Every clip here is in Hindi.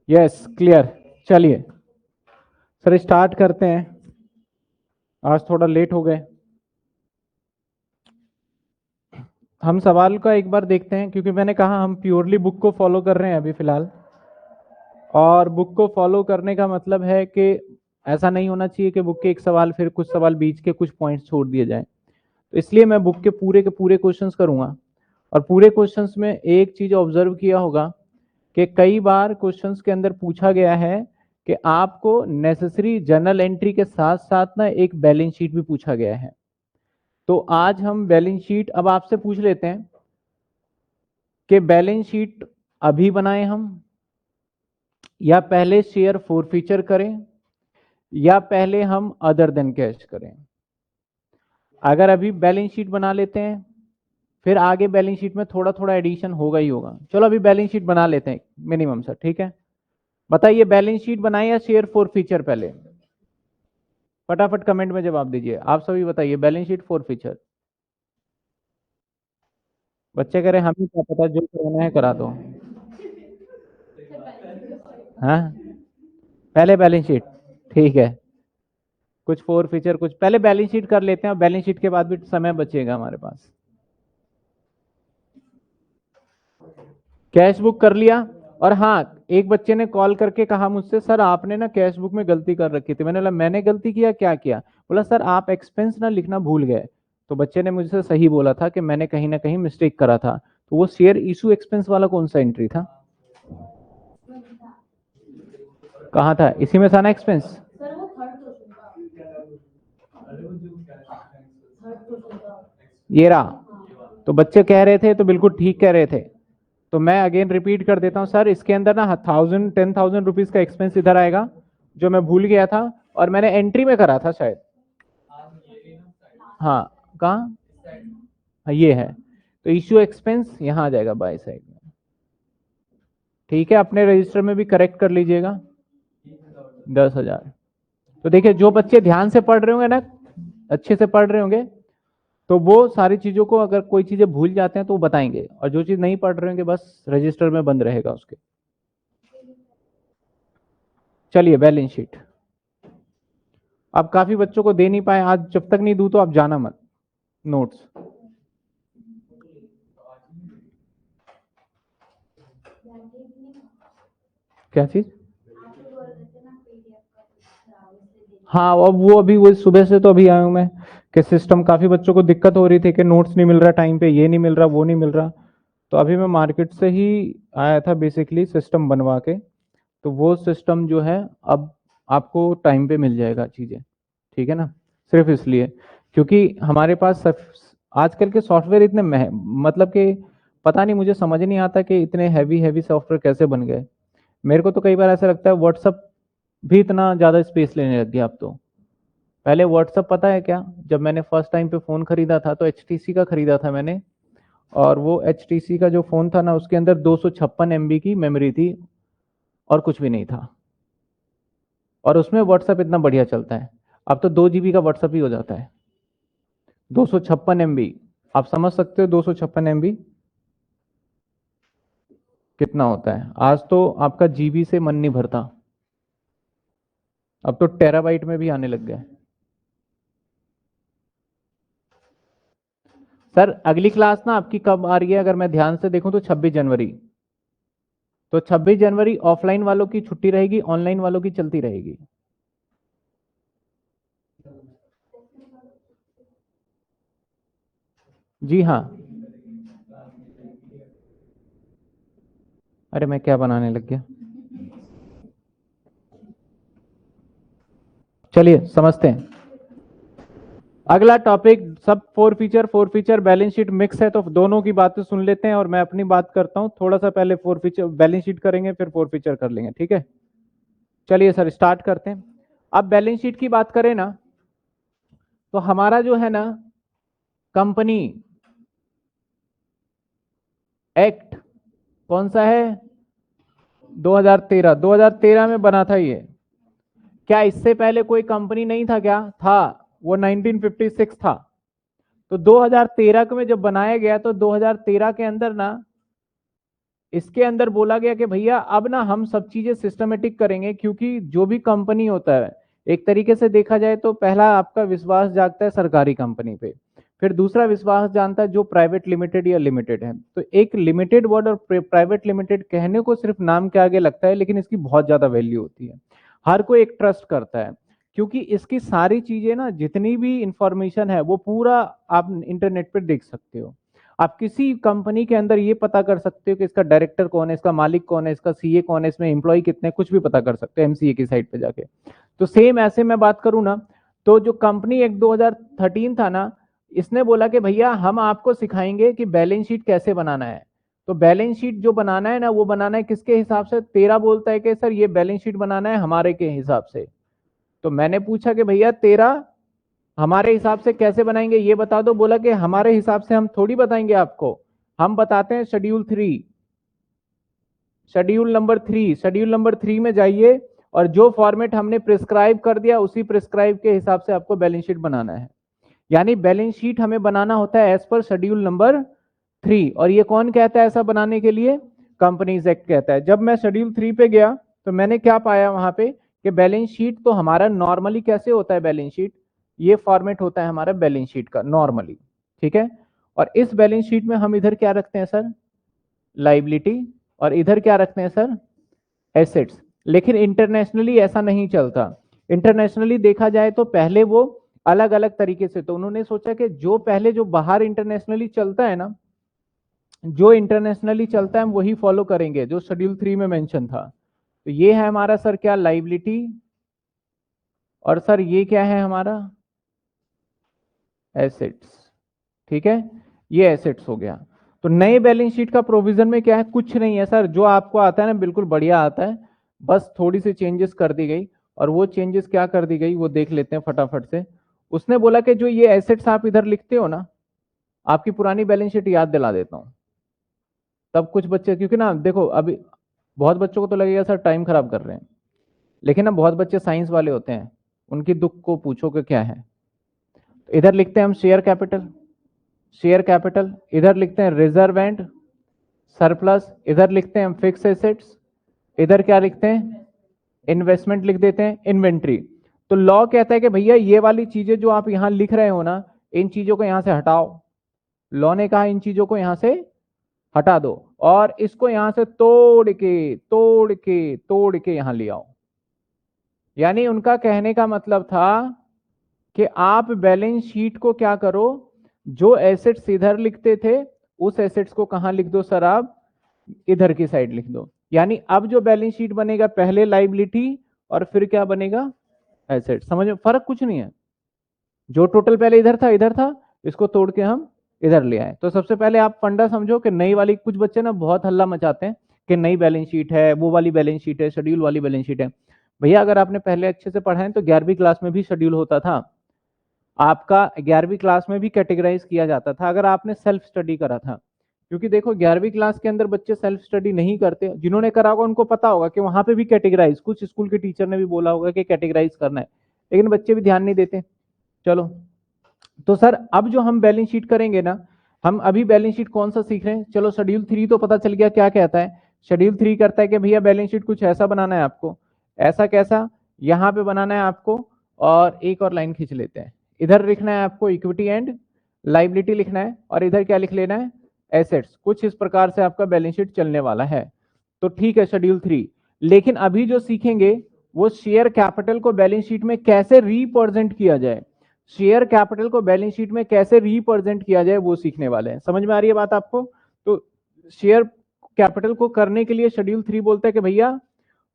Yes clear. चलिए सर स्टार्ट करते हैं, आज थोड़ा लेट हो गए। हम सवाल का एक बार देखते हैं, क्योंकि मैंने कहा हम प्योरली बुक को फॉलो कर रहे हैं अभी फिलहाल। और बुक को फॉलो करने का मतलब है कि ऐसा नहीं होना चाहिए कि बुक के एक सवाल फिर कुछ सवाल बीच के कुछ पॉइंट्स छोड़ दिए जाएं। तो इसलिए मैं बुक के पूरे क्वेश्चंस करूंगा। और पूरे क्वेश्चंस में एक चीज ऑब्जर्व किया होगा कि कई बार क्वेश्चंस के अंदर पूछा गया है कि आपको नेसेसरी जर्नल एंट्री के साथ साथ ना एक बैलेंस शीट भी पूछा गया है। तो आज हम बैलेंस शीट अब आपसे पूछ लेते हैं कि बैलेंस शीट अभी बनाएं हम, या पहले शेयर फॉरफीचर करें, या पहले हम अदर देन कैश करें। अगर अभी बैलेंस शीट बना लेते हैं, फिर आगे बैलेंस शीट में थोड़ा थोड़ा एडिशन होगा ही होगा। चलो अभी बैलेंस शीट बना लेते हैं मिनिमम सर, ठीक है। बताइए बैलेंस शीट बनाए या शेयर फॉरफीचर? पहले फटाफट कमेंट में जवाब दीजिए। आप सभी बताइए, बैलेंस शीट फॉरफीचर? बच्चे कह रहे हमें क्या पता, जो कराना है करा दो। हाँ पहले बैलेंस शीट, ठीक है। कुछ फोर फीचर कुछ पहले बैलेंस शीट कर लेते हैं, और बैलेंस शीट के बाद भी समय बचेगा हमारे पास। कैश बुक कर लिया। और हाँ, एक बच्चे ने कॉल करके कहा मुझसे, सर आपने ना कैश बुक में गलती कर रखी थी। मैंने बोला मैंने गलती किया? क्या किया? बोला सर आप एक्सपेंस ना लिखना भूल गए। तो बच्चे ने मुझसे सही बोला था कि मैंने कहीं ना कहीं मिस्टेक करा था। तो वो शेयर इशू एक्सपेंस वाला कौन सा एंट्री था? कहाँ था? इसी में था ना एक्सपेंस? ये रहा। तो बच्चे कह रहे थे, तो बिल्कुल ठीक कह रहे थे। तो मैं अगेन रिपीट कर देता हूं सर, इसके अंदर ना 10,000 का एक्सपेंस इधर आएगा, जो मैं भूल गया था और मैंने एंट्री में करा था शायद। हाँ कहाँ? हाँ ये है। तो इश्यू एक्सपेंस यहां आ जाएगा बाय साइड में। ठीक है, अपने रजिस्टर में भी करेक्ट कर लीजिएगा। 10,000। तो देखिए जो बच्चे ध्यान से पढ़ रहे होंगे ना, अच्छे से पढ़ रहे होंगे, तो वो सारी चीजों को, अगर कोई चीजें भूल जाते हैं तो वो बताएंगे, और जो चीज नहीं पढ़ रहे होंगे बस रजिस्टर में बंद रहेगा उसके। चलिए बैलेंस शीट अब काफी बच्चों को दे नहीं पाए आज, जब तक नहीं दूं तो आप जाना मत नोट्स। क्या चीज? हाँ अब वो अभी वो सुबह से तो अभी आया हूं मैं, कि सिस्टम काफी बच्चों को दिक्कत हो रही थी कि नोट्स नहीं मिल रहा टाइम पे, ये नहीं मिल रहा, वो नहीं मिल रहा। तो अभी मैं मार्केट से ही आया था बेसिकली सिस्टम बनवा के। तो वो सिस्टम जो है अब आपको टाइम पे मिल जाएगा चीजें, ठीक है ना। सिर्फ इसलिए क्योंकि हमारे पास आजकल के सॉफ्टवेयर इतने मतलब कि पता नहीं, मुझे समझ नहीं आता कि इतने हैवी हैवी सॉफ्टवेयर कैसे बन गए। मेरे को तो कई बार ऐसा लगता है व्हाट्सअप भी इतना ज़्यादा स्पेस लेने लग गया अब तो। पहले व्हाट्सअप पता है क्या, जब मैंने फर्स्ट टाइम पे फ़ोन खरीदा था तो HTC का खरीदा था मैंने। और वो HTC का जो फ़ोन था ना, उसके अंदर 256 MB की मेमोरी थी और कुछ भी नहीं था। और उसमें व्हाट्सअप इतना बढ़िया चलता है। अब तो 2 GB का व्हाट्सअप ही हो जाता है। 256 MB, आप समझ सकते हो 256 MB कितना होता है। आज तो आपका GB से मन नहीं भरता, अब तो टेराबाइट में भी आने लग गया है। सर अगली क्लास ना आपकी कब आ रही है? अगर मैं ध्यान से देखूं तो 26 जनवरी। तो 26 जनवरी ऑफलाइन वालों की छुट्टी रहेगी, ऑनलाइन वालों की चलती रहेगी। जी हाँ। अरे मैं क्या बनाने लग गया। चलिए समझते हैं अगला टॉपिक। सब four feature balance sheet mix है, तो दोनों की बातें सुन लेते हैं और मैं अपनी बात करता हूं थोड़ा सा। पहले फोर फीचर बैलेंस शीट करेंगे, फिर फोर फीचर कर लेंगे, ठीक है। चलिए सर स्टार्ट करते हैं। अब बैलेंस शीट की बात करें ना, तो हमारा जो है ना कंपनी एक्ट कौन सा है? 2013 में बना था ये। क्या इससे पहले कोई कंपनी नहीं था? क्या था? वो 1956 था। तो 2013 में जब बनाया गया तो 2013 के अंदर ना इसके अंदर बोला गया कि भैया अब ना हम सब चीजें सिस्टमेटिक करेंगे, क्योंकि जो भी कंपनी होता है, एक तरीके से देखा जाए तो पहला आपका विश्वास जागता है सरकारी कंपनी पे, फिर दूसरा विश्वास जानता है जो प्राइवेट लिमिटेड या लिमिटेड है। तो एक लिमिटेड वर्ड और प्राइवेट लिमिटेड कहने को सिर्फ नाम के आगे लगता है, लेकिन इसकी बहुत ज्यादा वैल्यू होती है। हर कोई एक ट्रस्ट करता है, क्योंकि इसकी सारी चीजें ना, जितनी भी इंफॉर्मेशन है वो पूरा आप इंटरनेट पर देख सकते हो। आप किसी कंपनी के अंदर ये पता कर सकते हो कि इसका डायरेक्टर कौन है, इसका मालिक कौन है, इसका सीए कौन है, इसमें एम्प्लॉय कितने, कुछ भी पता कर सकते हो एमसीए की साइट पे जाके। तो सेम ऐसे मैं बात करूं ना, तो जो कंपनी एक्ट 2013 था ना, इसने बोला कि भैया हम आपको सिखाएंगे कि बैलेंस शीट कैसे बनाना है। तो बैलेंस शीट जो बनाना है ना, वो बनाना है किसके हिसाब से? तेरा बोलता है कि सर ये बैलेंस शीट बनाना है हमारे के हिसाब से। तो मैंने पूछा कि भैया तेरा हमारे हिसाब से कैसे बनाएंगे ये बता दो। बोला कि हमारे हिसाब से हम थोड़ी बताएंगे आपको, हम बताते हैं शेड्यूल 3, शेड्यूल नंबर 3 में जाइए, और जो फॉर्मेट हमने प्रिस्क्राइब कर दिया उसी प्रिस्क्राइब के हिसाब से आपको बैलेंस शीट बनाना है। यानी बैलेंस शीट हमें बनाना होता है एज पर शेड्यूल नंबर 3। और ये कौन कहता है ऐसा बनाने के लिए? कंपनीज एक्ट कहता है। जब मैं शेड्यूल 3 पे गया तो मैंने क्या पाया वहां पे कि बैलेंस शीट तो हमारा नॉर्मली कैसे होता है, बैलेंस शीट ये फॉर्मेट होता है हमारा बैलेंस शीट का नॉर्मली, ठीक है। और इस बैलेंस शीट में हम इधर क्या रखते हैं सर? लाइबिलिटी, और इधर क्या रखते हैं सर? एसेट्स। लेकिन इंटरनेशनली ऐसा नहीं चलता। इंटरनेशनली देखा जाए तो पहले वो अलग अलग तरीके से, तो उन्होंने सोचा कि जो पहले जो बाहर इंटरनेशनली चलता है ना, जो इंटरनेशनली चलता है हम वही फॉलो करेंगे जो शेड्यूल 3 में मेंशन था। तो ये है हमारा सर क्या? लाइबिलिटी। और सर ये क्या है हमारा? एसेट्स, ठीक है। ये एसेट्स हो गया। तो नए बैलेंस शीट का प्रोविजन में क्या है? कुछ नहीं है सर, जो आपको आता है ना बिल्कुल बढ़िया आता है, बस थोड़ी सी चेंजेस कर दी गई। और वो चेंजेस क्या कर दी गई वो देख लेते हैं फटाफट से। उसने बोला कि जो ये एसेट्स आप इधर लिखते हो ना, आपकी पुरानी बैलेंस शीट याद दिला देता हूं। तब कुछ बच्चे, क्योंकि ना देखो अभी बहुत बच्चों को तो लगेगा सर टाइम खराब कर रहे हैं, लेकिन ना बहुत बच्चे साइंस वाले होते हैं, उनकी दुख को पूछो कि क्या है। इधर लिखते हैं हम शेयर कैपिटल, शेयर कैपिटल। इधर लिखते हैं रिजर्व एंड सरप्लस। इधर लिखते हैं हम फिक्स एसेट्स। इधर क्या लिखते हैं? इन्वेस्टमेंट लिख देते हैं, इन्वेंट्री। तो लॉ कहता है कि भैया ये वाली चीजें जो आप यहां लिख रहे हो ना, इन चीजों को यहां से हटाओ। लॉ ने कहा इन चीजों को यहां से हटा दो, और इसको यहां से तोड़ के तोड़ के तोड़ के यहां ले आओ। यानी उनका कहने का मतलब था कि आप बैलेंस शीट को क्या करो, जो एसेट्स इधर लिखते थे उस एसेट्स को कहां लिख दो सर? आप इधर की साइड लिख दो। यानी अब जो बैलेंस शीट बनेगा पहले लाइबिलिटी और फिर क्या बनेगा? एसेट। समझ में फर्क कुछ नहीं है। जो टोटल पहले इधर था, इसको तोड़ के हम इधर ले आए। तो सबसे पहले आप फंडा समझो कि नई वाली, कुछ बच्चे ना बहुत हल्ला मचाते हैं कि नई बैलेंस शीट है, वो वाली बैलेंस शीट है, शेड्यूल वाली बैलेंस शीट है। भैया अगर आपने पहले अच्छे से पढ़ा है तो 11वीं क्लास में भी शेड्यूल होता था आपका, 11वीं क्लास में भी कैटेगराइज किया जाता था अगर आपने सेल्फ स्टडी करा था। क्योंकि देखो 11वीं क्लास के अंदर बच्चे सेल्फ स्टडी नहीं करते, जिन्होंने करा होगा उनको पता होगा कि वहां पे भी कैटेगराइज, कुछ स्कूल के टीचर ने भी बोला होगा कि कैटेगराइज करना है, लेकिन बच्चे भी ध्यान नहीं देते। चलो, तो सर अब जो हम बैलेंस शीट करेंगे ना, हम अभी बैलेंस शीट कौन सा सीख रहे हैं? चलो शेड्यूल 3 तो पता चल गया क्या कहता है। शेड्यूल 3 करता है कि भैया बैलेंस शीट कुछ ऐसा बनाना है आपको। ऐसा कैसा? यहां पे बनाना है आपको, और एक और लाइन खींच लेते हैं। इधर लिखना है आपको इक्विटी एंड लाइबिलिटी लिखना है, और इधर क्या लिख लेना है? एसेट्स। कुछ इस प्रकार से आपका बैलेंस शीट चलने वाला है। तो ठीक है शेड्यूल 3। लेकिन अभी जो सीखेंगे वो शेयर कैपिटल को बैलेंस शीट में कैसे रिप्रेजेंट किया जाए, शेयर कैपिटल को बैलेंस शीट में कैसे रिप्रेजेंट किया जाए वो सीखने वाले हैं। समझ में आ रही है बात आपको? तो शेयर कैपिटल को करने के लिए शेड्यूल 3 बोलता है कि भैया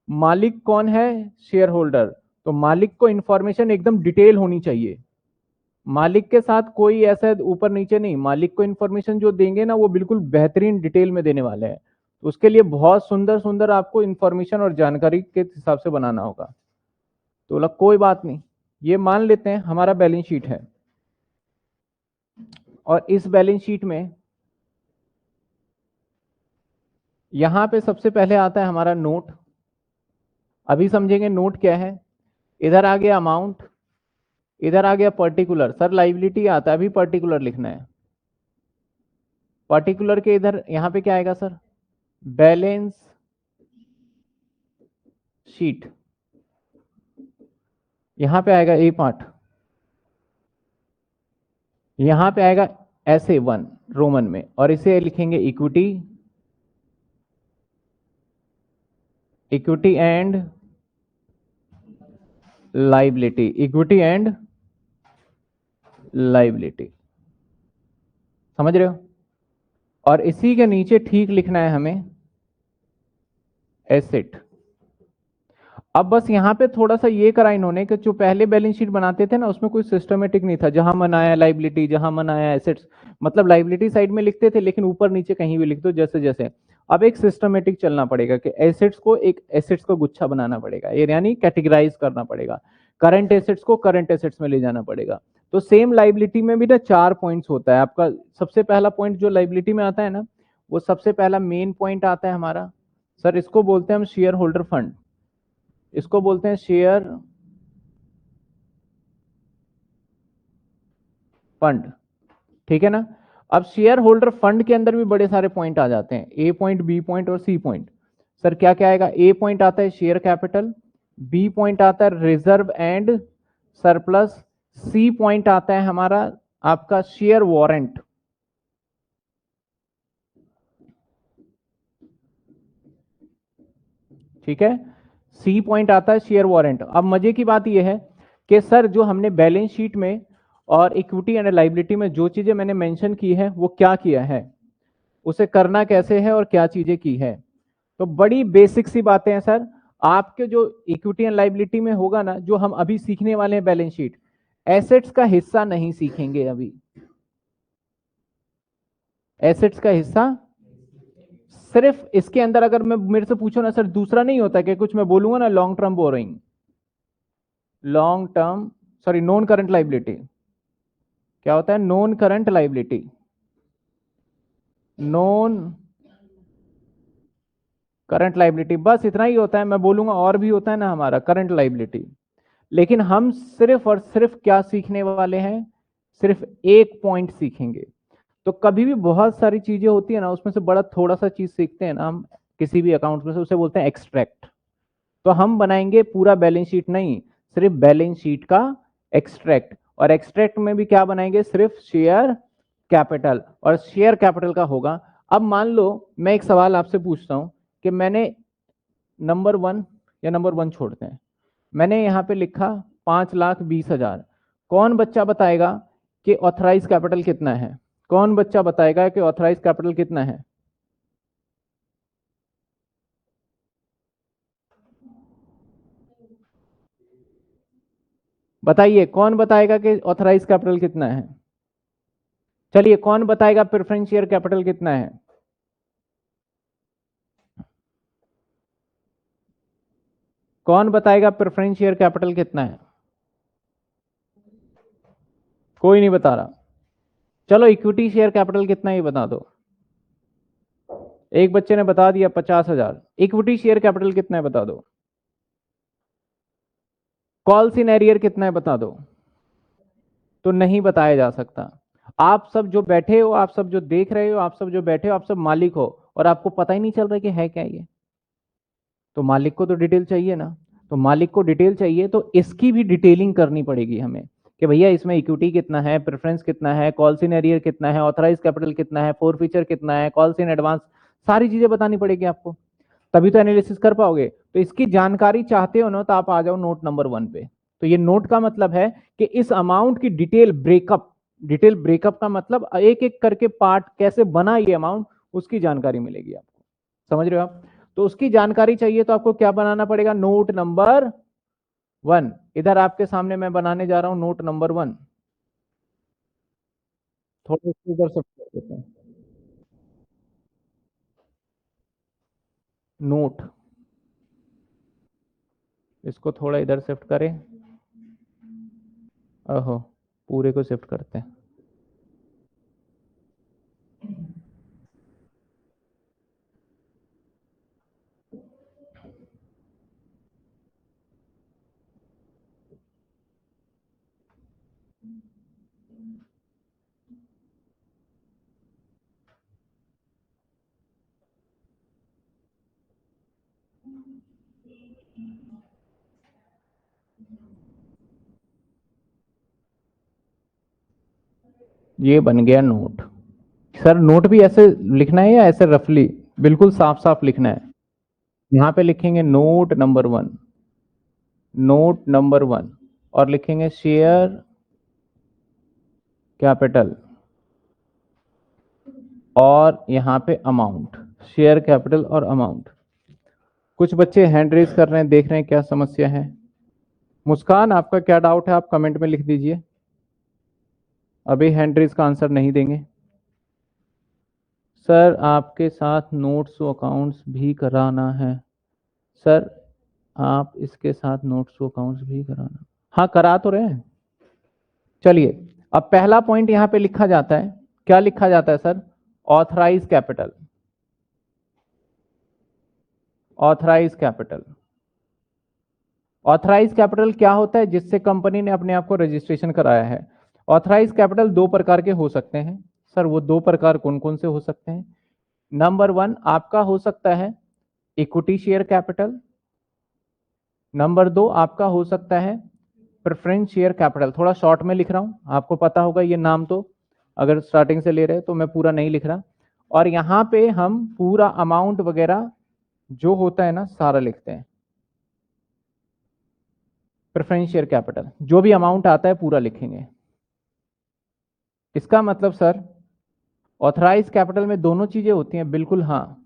मालिक कौन है? Share holder. तो मालिक को इंफॉर्मेशन एकदम डिटेल होनी चाहिए। मालिक के साथ कोई ऐसा ऊपर नीचे नहीं, मालिक को इंफॉर्मेशन जो देंगे ना वो बिल्कुल बेहतरीन डिटेल में देने वाले हैं। तो उसके लिए बहुत सुंदर सुंदर आपको इंफॉर्मेशन और जानकारी के हिसाब से बनाना होगा। तो बोला कोई बात नहीं, ये मान लेते हैं हमारा बैलेंस शीट है, और इस बैलेंस शीट में यहां पे सबसे पहले आता है हमारा नोट। अभी समझेंगे नोट क्या है। इधर आ गया अमाउंट, इधर आ गया पर्टिकुलर। सर लाइबिलिटी आता है, अभी पर्टिकुलर लिखना है। पर्टिकुलर के इधर यहां पे क्या आएगा सर? बैलेंस शीट, यहां पे आएगा ए पार्ट, यहां पे आएगा SA1 रोमन में, और इसे लिखेंगे equity, equity and liability, equity and liability, समझ रहे हो। और इसी के नीचे ठीक लिखना है हमें एसेट। अब बस यहां पे थोड़ा सा ये करा इन्होंने कि जो पहले बैलेंस शीट बनाते थे ना, उसमें कोई सिस्टमेटिक नहीं था, जहां मन आया लाइबिलिटी, जहां मन आया एसेट्स, मतलब लाइबिलिटी साइड में लिखते थे लेकिन ऊपर नीचे कहीं भी लिख दो जैसे जैसे। अब एक सिस्टमेटिक चलना पड़ेगा कि एसेट्स को एक एसेट्स को गुच्छा बनाना पड़ेगा, ये यानी कैटेगराइज करना पड़ेगा, करंट एसेट्स को करंट एसेट्स में ले जाना पड़ेगा। तो सेम लाइबिलिटी में भी ना 4 पॉइंट्स होता है आपका। सबसे पहला पॉइंट जो लाइबिलिटी में आता है ना, वो सबसे पहला मेन पॉइंट आता है हमारा, सर इसको बोलते हैं हम शेयर होल्डर फंड, इसको बोलते हैं शेयर फंड, ठीक है ना। अब शेयर होल्डर फंड के अंदर भी बड़े सारे पॉइंट आ जाते हैं, ए पॉइंट, बी पॉइंट और सी पॉइंट। सर क्या क्या आएगा, ए पॉइंट आता है शेयर कैपिटल, बी पॉइंट आता है reserve and surplus, C point आता है हमारा आपका शेयर वारंट, ठीक है। सी पॉइंट आता है शेयर वारंट। अब मजे की बात यह है कि सर जो हमने बैलेंस शीट में और इक्विटी एंड लाइबिलिटी में जो चीजें मैंने मेंशन की है वो क्या किया है, उसे करना कैसे है और क्या चीजें की है। तो बड़ी बेसिक सी बातें हैं सर। आपके जो इक्विटी एंड लाइबिलिटी में होगा ना, जो हम अभी सीखने वाले हैं बैलेंस शीट, एसेट्स का हिस्सा नहीं सीखेंगे अभी, एसेट्स का हिस्सा सिर्फ इसके अंदर। अगर मैं मेरे से पूछो ना सर, दूसरा नहीं होता कि कुछ मैं बोलूंगा ना long term borrowing, long term, sorry non current liability, क्या होता है non current liability, non current liability, बस इतना ही होता है। मैं बोलूंगा और भी होता है ना हमारा करंट लाइबिलिटी, लेकिन हम सिर्फ और सिर्फ क्या सीखने वाले हैं, सिर्फ एक पॉइंट सीखेंगे। तो कभी भी बहुत सारी चीजें होती है ना, उसमें से बड़ा थोड़ा सा चीज सीखते हैं ना हम किसी भी अकाउंट में से, उसे बोलते हैं एक्सट्रैक्ट। तो हम बनाएंगे पूरा बैलेंस शीट नहीं, सिर्फ बैलेंस शीट का एक्सट्रैक्ट, और एक्सट्रैक्ट में भी क्या बनाएंगे, सिर्फ शेयर कैपिटल, और शेयर कैपिटल का होगा। अब मान लो मैं एक सवाल आपसे पूछता हूं कि मैंने नंबर 1, या नंबर 1 छोड़ते हैं, मैंने यहां पे लिखा 5,20,000, कौन बच्चा बताएगा कि ऑथराइज कैपिटल कितना है, कौन बच्चा बताएगा कि ऑथराइज कैपिटल कितना है। बताइए कौन बताएगा कि ऑथराइज कैपिटल कितना है। चलिए कौन बताएगा प्रेफरेंस शेयर कैपिटल कितना है। कौन बताएगा प्रेफरेंस शेयर कैपिटल कितना है, कोई नहीं बता रहा। चलो इक्विटी शेयर कैपिटल कितना है ये बता दो। एक बच्चे ने बता दिया 50,000। इक्विटी शेयर कैपिटल कितना है बता दो। कॉल सिनेरियर कितना है बता दो। तो नहीं बताया जा सकता। आप सब जो बैठे हो, आप सब जो देख रहे हो, आप सब जो बैठे हो, आप सब मालिक हो, और आपको पता ही नहीं चल रहा कि है क्या ये। तो मालिक को तो डिटेल चाहिए ना। तो मालिक को डिटेल चाहिए तो इसकी भी डिटेलिंग करनी पड़ेगी हमें कि भैया इसमें इक्विटी कितना है, प्रेफरेंस कितना है, कॉल इन एरियर कितना है, ऑथराइज कैपिटल कितना है, फोर फीचर कितना है, कॉल्स इन एडवांस, सारी चीजें बतानी पड़ेगी आपको, तभी तो एनालिसिस कर पाओगे। तो इसकी जानकारी चाहते हो ना, तो आप आ जाओ नोट नंबर 1 पे। तो ये नोट का मतलब है कि इस अमाउंट की डिटेल ब्रेकअप, डिटेल ब्रेकअप का मतलब एक एक करके पार्ट कैसे बना ये अमाउंट, उसकी जानकारी मिलेगी आपको, समझ रहे हो आप। तो उसकी जानकारी चाहिए तो आपको क्या बनाना पड़ेगा, नोट नंबर 1। इधर आपके सामने मैं बनाने जा रहा हूं नोट नंबर 1। थोड़ा इसको इधर सब कर देते हैं, नोट, इसको थोड़ा इधर शिफ्ट करें। ओहो, पूरे को शिफ्ट करते हैं। ये बन गया नोट। सर नोट भी ऐसे लिखना है या ऐसे रफली? बिल्कुल साफ साफ लिखना है। यहां पे लिखेंगे नोट नंबर 1, नोट नंबर 1, और लिखेंगे शेयर कैपिटल, और यहां पे अमाउंट, शेयर कैपिटल और अमाउंट। कुछ बच्चे हैंड रेज कर रहे हैं, देख रहे हैं क्या समस्या है। मुस्कान, आपका क्या डाउट है आप कमेंट में लिख दीजिए। अभी हैंड रेज का आंसर नहीं देंगे। सर आपके साथ नोट्स अकाउंट्स भी कराना है। सर आप इसके साथ नोट्स अकाउंट्स भी कराना। हाँ करा तो रहे हैं। चलिए अब पहला पॉइंट यहां पे लिखा जाता है, क्या लिखा जाता है sir? Authorise capital. Authorise capital, authorise capital क्या होता है? जिससे कंपनी ने अपने आप को रजिस्ट्रेशन कराया है। ऑथराइज कैपिटल दो प्रकार के हो सकते हैं। सर वो दो प्रकार कौन कौन से हो सकते हैं? नंबर 1 आपका हो सकता है इक्विटी शेयर कैपिटल। नंबर 2 आपका हो सकता है प्रेफरेंस शेयर कैपिटल। थोड़ा शॉर्ट में लिख रहा हूं, आपको पता होगा ये नाम, तो अगर स्टार्टिंग से ले रहे तो मैं पूरा नहीं लिख रहा। और यहां पे हम पूरा अमाउंट वगैरह जो होता है ना सारा लिखते हैं। प्रेफरेंस शेयर कैपिटल जो भी अमाउंट आता है पूरा लिखेंगे। इसका मतलब सर ऑथराइज कैपिटल में दोनों चीजें होती हैं? बिल्कुल हाँ,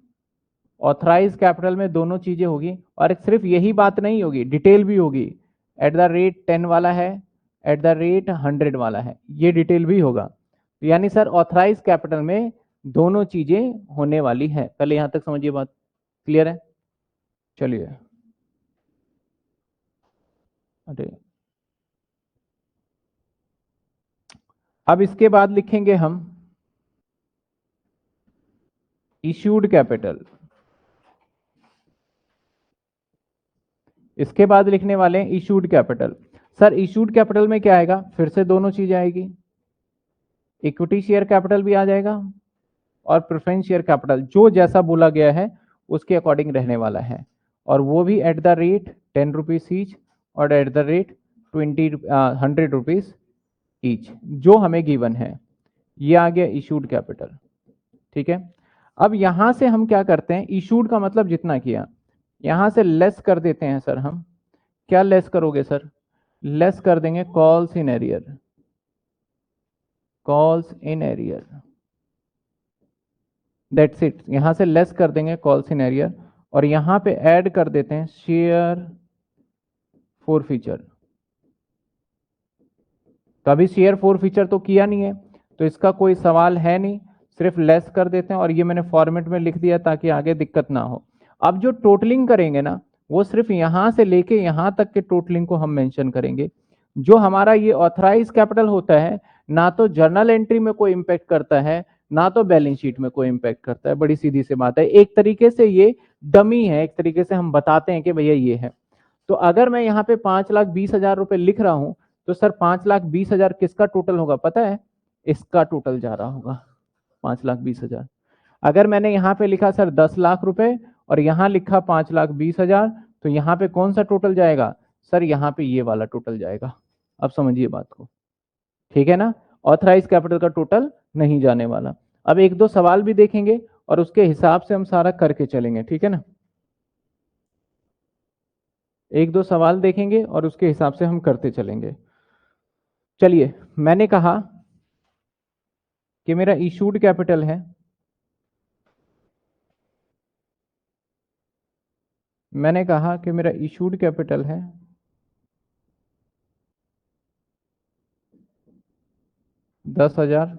ऑथराइज कैपिटल में दोनों चीजें होगी। और सिर्फ यही बात नहीं होगी, डिटेल भी होगी। @10 वाला है, @100 वाला है, ये डिटेल भी होगा। यानी सर ऑथराइज कैपिटल में दोनों चीजें होने वाली है। पहले यहां तक समझिए, बात क्लियर है? चलिए अरे अब इसके बाद लिखेंगे हम इश्यूड कैपिटल। इसके बाद लिखने वाले हैं issued capital. Sir issued capital में क्या आएगा? फिर से दोनों चीजें आएगी, इक्विटी शेयर कैपिटल भी आ जाएगा और प्रेफरेंस शेयर कैपिटल जो जैसा बोला गया है उसके अकॉर्डिंग रहने वाला है। और वो भी @10 रुपीज ईच और @100 ईच जो हमें गिवन है। ये आ गया इशूड कैपिटल। ठीक है, अब यहां से हम क्या करते हैं? इशूड का मतलब जितना किया, यहां से लेस कर देते हैं सर हम। क्या लेस करोगे सर? लेस कर देंगे calls in arrear, calls in arrear, that's it. यहां से लेस कर देंगे कॉल्स इन एरियर और यहां पे ऐड कर देते हैं शेयर फोर फीचर। कभी शेयर फोर फीचर तो किया नहीं है तो इसका कोई सवाल है नहीं, सिर्फ लेस कर देते हैं। और ये मैंने फॉर्मेट में लिख दिया ताकि आगे दिक्कत ना हो। अब जो टोटलिंग करेंगे ना वो सिर्फ यहां से लेके यहां तक के टोटलिंग को हम मेंशन करेंगे। जो हमारा ये ऑथराइज कैपिटल होता है ना तो जर्नल एंट्री में कोई इंपैक्ट करता है ना तो बैलेंस शीट में कोई इंपैक्ट करता है। बड़ी सीधी सी बात है, एक तरीके से ये डमी है, एक तरीके से हम बताते हैं कि भैया ये है। तो अगर मैं यहाँ पे 5,20,000 रुपए लिख रहा हूं तो सर 5,20,000 किसका टोटल होगा पता है? इसका टोटल जा रहा होगा 5,20,000। अगर मैंने यहाँ पे लिखा सर 10 लाख रुपए और यहाँ लिखा 5,20,000 तो यहाँ पे कौन सा टोटल जाएगा? सर यहाँ पे ये वाला टोटल जाएगा। अब समझिए बात को, ठीक है ना? ऑथराइज कैपिटल का टोटल नहीं जाने वाला। अब एक दो सवाल भी देखेंगे और उसके हिसाब से हम सारा करके चलेंगे, ठीक है ना? एक दो सवाल देखेंगे और उसके हिसाब से हम करते चलेंगे। चलिए, मैंने कहा कि मेरा इशूड कैपिटल है, मैंने कहा कि मेरा इशूड कैपिटल है 10,000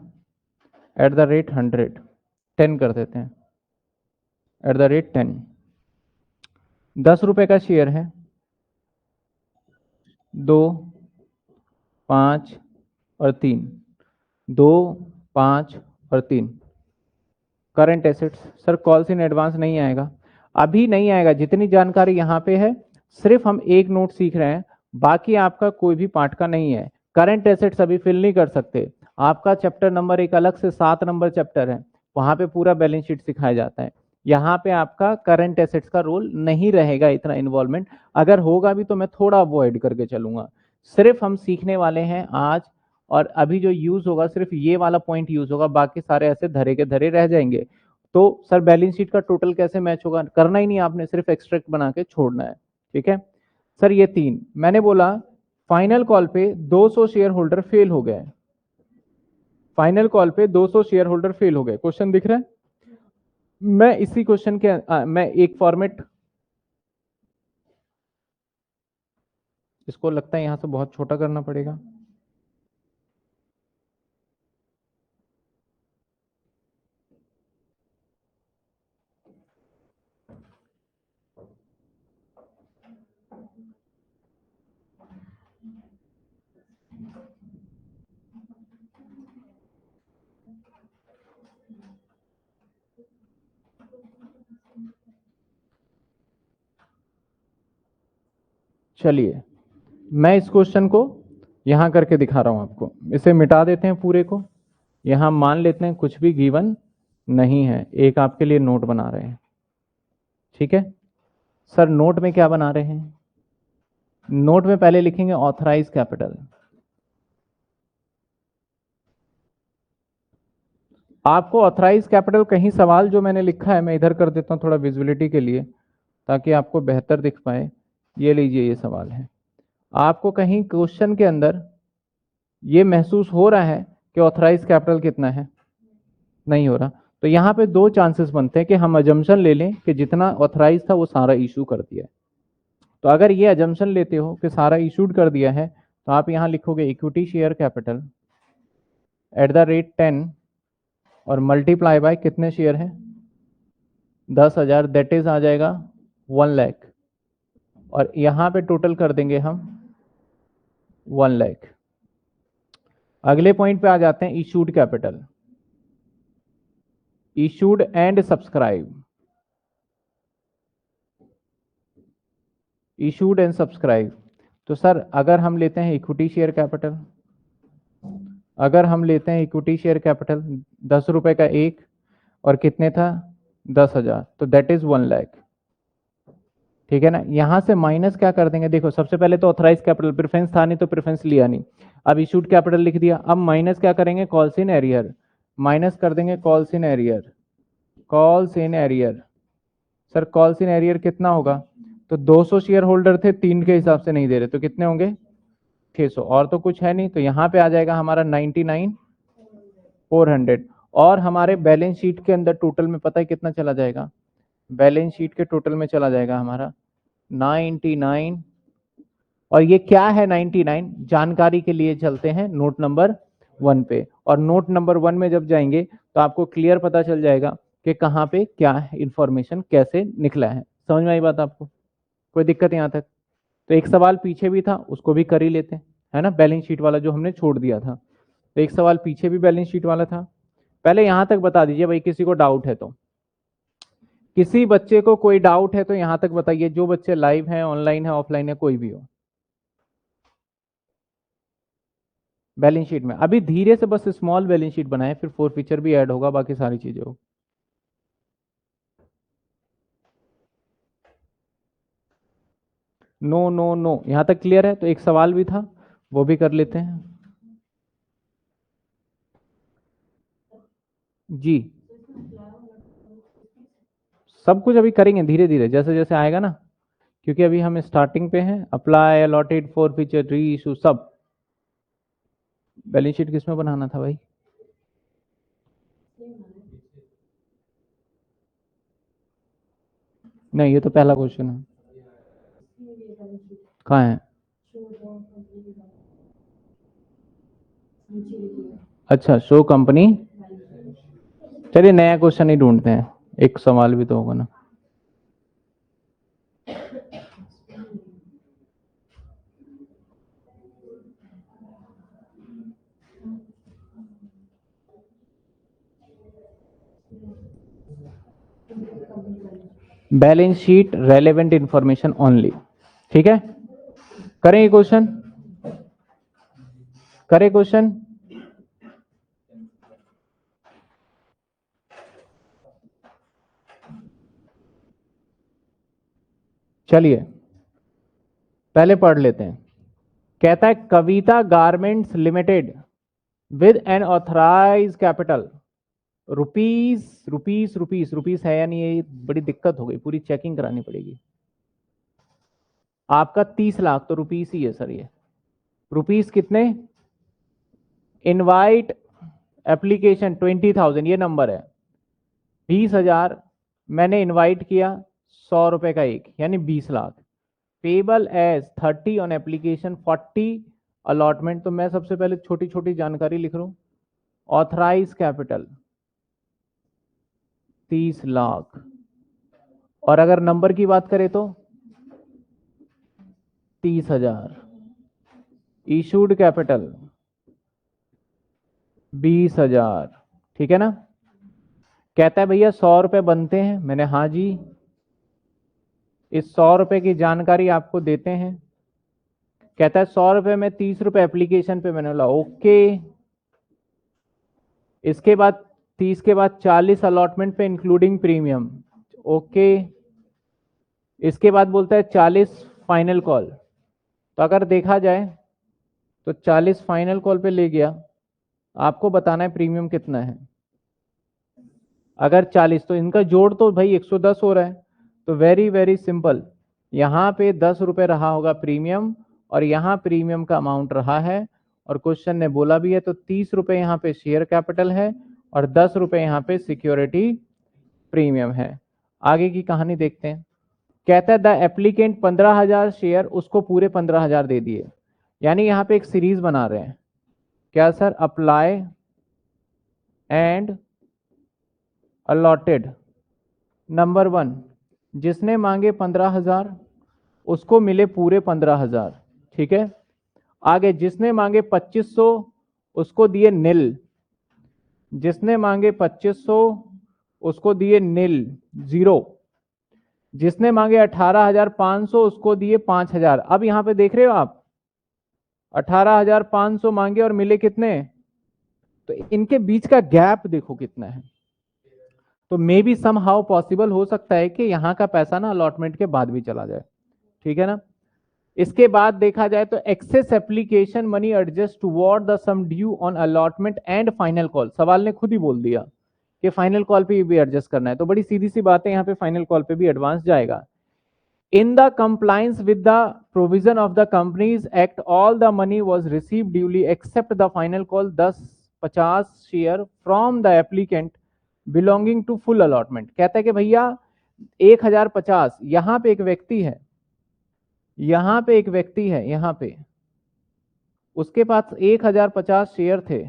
@100, 10 कर देते हैं, @10। 10 रुपए का शेयर है, 2, 5 और 3, 2, 5 और 3। Current assets sir calls in advance नहीं आएगा, अभी नहीं आएगा। जितनी जानकारी यहाँ पे है सिर्फ हम एक नोट सीख रहे हैं, बाकी आपका कोई भी पार्ट का नहीं है। करंट एसेट्स अभी फिल नहीं कर सकते। आपका चैप्टर नंबर एक अलग से 7 नंबर चैप्टर है, वहां पे पूरा बैलेंस शीट सिखाया जाता है। यहाँ पे आपका करंट एसेट्स का रोल नहीं रहेगा इतना इन्वॉल्वमेंट, अगर होगा भी तो मैं थोड़ा अवॉइड करके चलूंगा। सिर्फ हम सीखने वाले हैं आज, और अभी जो यूज होगा सिर्फ ये वाला पॉइंट यूज होगा, बाकी सारे ऐसे धरे के धरे रह जाएंगे। तो सर बैलेंस शीट का टोटल कैसे मैच होगा, करना ही नहीं आपने, सिर्फ एक्सट्रैक्ट बना के छोड़ना है। ठीक है सर, ये 3 मैंने बोला। फाइनल कॉल पे 200 शेयर होल्डर फेल हो गए, फाइनल कॉल पे 200 शेयर होल्डर फेल हो गए, क्वेश्चन दिख रहा है। मैं इसी क्वेश्चन के मैं एक फॉर्मेट, इसको लगता है यहां से बहुत छोटा करना पड़ेगा। चलिए मैं इस क्वेश्चन को यहां करके दिखा रहा हूं आपको, इसे मिटा देते हैं पूरे को, यहां मान लेते हैं कुछ भी गिवन नहीं है, एक आपके लिए नोट बना रहे हैं। ठीक है सर, नोट में क्या बना रहे हैं, नोट में पहले लिखेंगे ऑथराइज कैपिटल। आपको ऑथराइज कैपिटल कहीं सवाल जो मैंने लिखा है मैं इधर कर देता हूं थोड़ा विजुअलिटी के लिए, ताकि आपको बेहतर दिख पाए। ये लीजिए, ये सवाल है, आपको कहीं क्वेश्चन के अंदर ये महसूस हो रहा है कि ऑथराइज कैपिटल कितना है, नहीं हो रहा। तो यहाँ पे 2 चांसेस बनते हैं कि हम अजम्पशन ले लें कि जितना ऑथराइज था वो सारा इशू कर दिया है। तो अगर ये अजम्पशन लेते हो कि सारा इशूड कर दिया है, तो आप यहाँ लिखोगे equity share capital at the rate 10 और मल्टीप्लाई बाय कितने शेयर है 10,000, दैट इज आ जाएगा 1 लाख, और यहाँ पे टोटल कर देंगे हम 1 लाख। अगले पॉइंट पे आ जाते हैं, issued capital, issued and subscribe, issued and subscribe. तो सर अगर हम लेते हैं इक्विटी शेयर कैपिटल, अगर हम लेते हैं इक्विटी शेयर कैपिटल 10 रुपए का एक, और कितने था 10,000, तो दैट इज 1 लाख। ठीक है ना, यहां से माइनस क्या कर देंगे, देखो सबसे पहले तो ऑथराइज कैपिटल, प्रेफरेंस था नहीं तो प्रेफरेंस लिया नहीं, अब इशूड कैपिटल लिख दिया, अब माइनस क्या करेंगे कॉल्स इन एरियर, माइनस कर देंगे calls in arrear, calls in arrear. Sir calls in arrear कितना होगा, तो 200 शेयर होल्डर थे, 3 के हिसाब से नहीं दे रहे, तो कितने होंगे 600, और तो कुछ है नहीं, तो यहाँ पे आ जाएगा हमारा 99,400। और हमारे बैलेंस शीट के अंदर टोटल में पता है कितना चला जाएगा, बैलेंस शीट के टोटल में चला जाएगा हमारा 99। और ये क्या है 99, जानकारी के लिए चलते हैं नोट नंबर 1 पे, और नोट नंबर 1 में जब जाएंगे तो आपको क्लियर पता चल जाएगा कि कहाँ पे क्या इंफॉर्मेशन कैसे निकला है। समझ में आई बात आपको, कोई दिक्कत यहाँ तक। तो एक सवाल पीछे भी था, उसको भी कर ही लेते हैं, है ना, बैलेंस शीट वाला जो हमने छोड़ दिया था। तो एक सवाल पीछे भी बैलेंस शीट वाला था। पहले यहां तक बता दीजिए भाई, किसी को डाउट है तो, किसी बच्चे को कोई डाउट है तो यहां तक बताइए, जो बच्चे लाइव हैं, ऑनलाइन है, ऑफलाइन है, कोई भी हो। बैलेंस शीट में अभी धीरे से बस स्मॉल बैलेंस शीट बनाए, फिर फोर फीचर भी ऐड होगा, बाकी सारी चीजें हो। नो नो नो, यहां तक क्लियर है। तो एक सवाल भी था, वो भी कर लेते हैं जी। सब कुछ अभी करेंगे धीरे धीरे, जैसे जैसे आएगा ना, क्योंकि अभी हम स्टार्टिंग पे हैं। अप्लाई, अलॉटेड, फोर फीचर, री इशू, सब। बैलेंस शीट किसमें बनाना था भाई, नहीं ये तो पहला क्वेश्चन है, कहाँ है, अच्छा शो कंपनी। चलिए नया क्वेश्चन ही ढूंढते हैं, एक सवाल भी तो होगा ना। Balance sheet relevant information only, ठीक है। करें क्वेश्चन, करें क्वेश्चन। चलिए पहले पढ़ लेते हैं। कहता है Kavita garments limited with an authorise capital rupees rupees rupees rupees है या नहीं, ये बड़ी दिक्कत हो गई, पूरी चेकिंग करानी पड़ेगी। आपका 30 लाख तो रुपीस ही है सर। ये रुपीस कितने? इनवाइट एप्लीकेशन 20,000 ये नंबर है, 20,000 मैंने इनवाइट किया, 100 रुपए का एक यानी 20 lakh. Payable as 30 on application 40 allotment. तो मैं सबसे पहले छोटी छोटी जानकारी लिख रहा हूं। ऑथराइज कैपिटल 30 लाख, और अगर नंबर की बात करें तो 30,000। इशूड कैपिटल 20,000, ठीक है ना। कहता है भैया 100 रुपए बनते हैं, मैंने हाँ जी। इस 100 रुपए की जानकारी आपको देते हैं। कहता है 100 रुपए में 30 रुपए एप्लीकेशन पे, मैंने बोला ओके। इसके बाद 30 के बाद 40 अलॉटमेंट पे इंक्लूडिंग प्रीमियम, ओके। इसके बाद बोलता है 40 फाइनल कॉल। तो अगर देखा जाए तो 40 फाइनल कॉल पे ले गया, आपको बताना है प्रीमियम कितना है। अगर 40 तो इनका जोड़ तो भाई 110 हो रहा है। तो वेरी वेरी सिंपल, यहां पे 10 रुपए रहा होगा प्रीमियम, और यहां प्रीमियम का अमाउंट रहा है, और क्वेश्चन ने बोला भी है। तो 30 रुपए यहां पे शेयर कैपिटल है और 10 रुपए यहां पे सिक्योरिटी प्रीमियम है। आगे की कहानी देखते हैं। कहता है द एप्लीकेंट 15,000 शेयर, उसको पूरे 15,000 दे दिए। यानी यहां पे एक सीरीज बना रहे हैं। क्या sir? Apply and allotted. Number 1, जिसने मांगे 15,000 उसको मिले पूरे 15,000, ठीक है। आगे जिसने मांगे 2500 उसको दिए नील, जिसने मांगे 2500 उसको दिए नील, जीरो। जिसने मांगे 18,500 उसको दिए 5,000। अब यहां पे देख रहे हो आप, 18,500 मांगे और मिले कितने? तो इनके बीच का गैप देखो कितना है। तो maybe somehow possible हो सकता है कि यहां का पैसा ना अलॉटमेंट के बाद भी चला जाए, ठीक है ना। इसके बाद देखा जाए तो excess application money adjust toward the sum due on allotment and final call. सवाल ने खुद ही बोल दिया कि फाइनल कॉल पे भी एडजस्ट करना है। तो बड़ी सीधी सी बात है, यहां पे फाइनल कॉल पे भी एडवांस जाएगा। In the compliance with the provision of the companies act all the money was received duly except the final call 50 share from the applicant belonging to full allotment. कहता है कि भैया 1050, यहां पे एक व्यक्ति है, यहां पे एक व्यक्ति है, यहां पे उसके पास 1050 शेयर थे,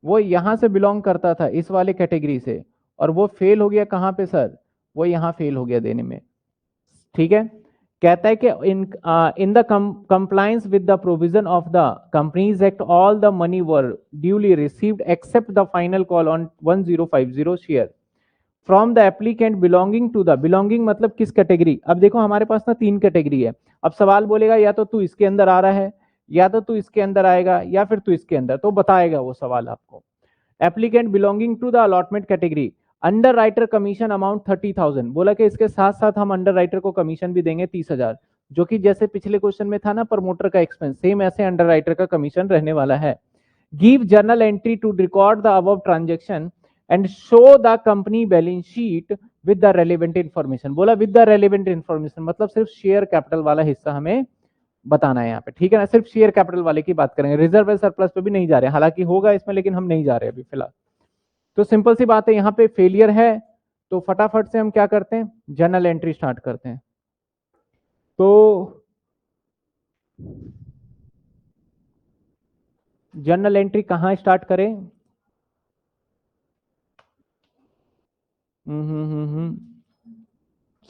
वो यहां से बिलोंग करता था इस वाले कैटेगरी से, और वो फेल हो गया कहां पे सर? वो यहां फेल हो गया देने में, ठीक है। कहता है कि in the compliance with the provision of the companies act all the money were duly received except the final call on 1050 share from the applicant belonging to the, belonging मतलब किस कैटेगरी। अब देखो हमारे पास ना 3 कैटेगरी है। अब सवाल बोलेगा या तो तू इसके अंदर आ रहा है, या तो तू इसके अंदर आएगा, या फिर तू इसके अंदर, तो बताएगा वो सवाल आपको। Applicant belonging to the allotment category, underwriter commission amount 30,000। बोला कि इसके साथ साथ हम अंडर राइटर को कमीशन भी देंगे 30,000, जो कि जैसे पिछले क्वेश्चन में था ना प्रमोटर का एक्सपेंस, सेम ऐसे अंडर राइटर का कमीशन रहने वाला है। Give journal entry to record the above transaction and show the company balance sheet with the relevant information. बोला विद द रेलिवेंट इंफॉर्मेशन मतलब सिर्फ शेयर कैपिटल वाला हिस्सा हमें बताना है यहाँ पे, ठीक है ना। सिर्फ शेयर कैपिटल वाले की बात करेंगे, रिजर्व सरप्लस पे भी नहीं जा रहे, हालांकि होगा इसमें लेकिन हम नहीं जा रहे अभी फिलहाल। तो सिंपल सी बात है, यहाँ पे फेलियर है तो फटाफट से हम क्या करते हैं, जर्नल एंट्री स्टार्ट करते हैं। तो जर्नल एंट्री कहां स्टार्ट करें?